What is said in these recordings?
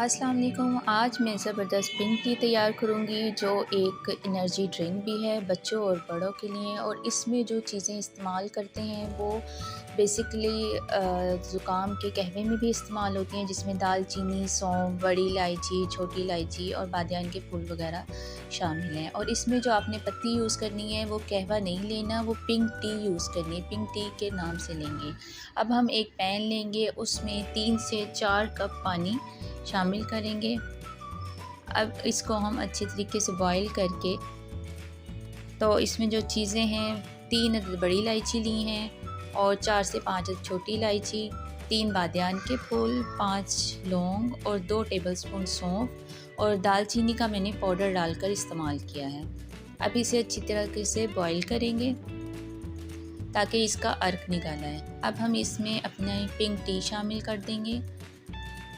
अस्सलाम वालेकुम। आज मैं ज़बरदस्त पिंक टी तैयार करूँगी जो एक एनर्जी ड्रिंक भी है बच्चों और बड़ों के लिए। और इसमें जो चीज़ें इस्तेमाल करते हैं वो बेसिकली ज़ुकाम के कहवे में भी इस्तेमाल होती हैं, जिसमें दालचीनी, सौंफ, बड़ी इलायची, छोटी इलायची और बादियान के फूल वगैरह शामिल हैं। और इसमें जो आपने पत्ती यूज़ करनी है वो कहवा नहीं लेना, वो पिंक टी यूज़ करनी है, पिंक टी के नाम से लेंगे। अब हम एक पैन लेंगे, उसमें 3 से 4 कप पानी शामिल करेंगे। अब इसको हम अच्छे तरीके से बॉईल करके, तो इसमें जो चीज़ें हैं, 3 अदद बड़ी इलायची ली हैं और 4 से 5 अदद छोटी इलायची, 3 बादियान के फूल, 5 लौंग और 2 टेबलस्पून सौंफ और दालचीनी का मैंने पाउडर डालकर इस्तेमाल किया है। अब इसे अच्छी तरीके से बॉईल करेंगे ताकि इसका अर्क निकल आए। अब हम इसमें अपना पिंक टी शामिल कर देंगे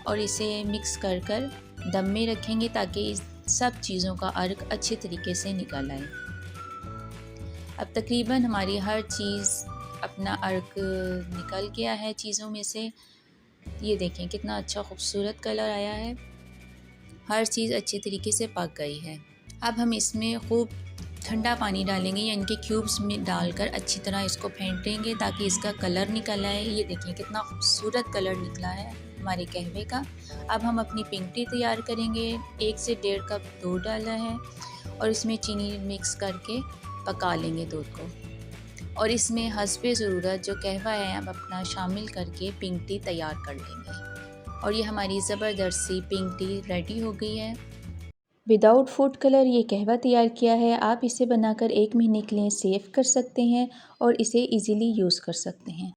और इसे मिक्स कर कर दम में रखेंगे ताकि इस सब चीज़ों का अर्क अच्छे तरीके से निकल आए। अब तकरीबन हमारी हर चीज़ अपना अर्क निकल गया है चीज़ों में से। ये देखें कितना अच्छा खूबसूरत कलर आया है, हर चीज़ अच्छे तरीके से पक गई है। अब हम इसमें खूब ठंडा पानी डालेंगे या इनके क्यूब्स में डालकर अच्छी तरह इसको फेंटेंगे ताकि इसका कलर निकल आए। ये देखिए कितना खूबसूरत कलर निकला है हमारे कहवे का। अब हम अपनी पिंक टी तैयार करेंगे। 1 से 1.5 कप दूध डाला है और इसमें चीनी मिक्स करके पका लेंगे दूध को। और इसमें हस्बे ज़रूरत जो कहवा है अब अपना शामिल करके पिंक टी तैयार कर लेंगे। और ये हमारी ज़बरदस्त सी पिंक टी रेडी हो गई है। विदाउट फूड कलर ये कहवा तैयार किया है। आप इसे बनाकर 1 महीने के लिए सेव कर सकते हैं और इसे इजीली यूज़ कर सकते हैं।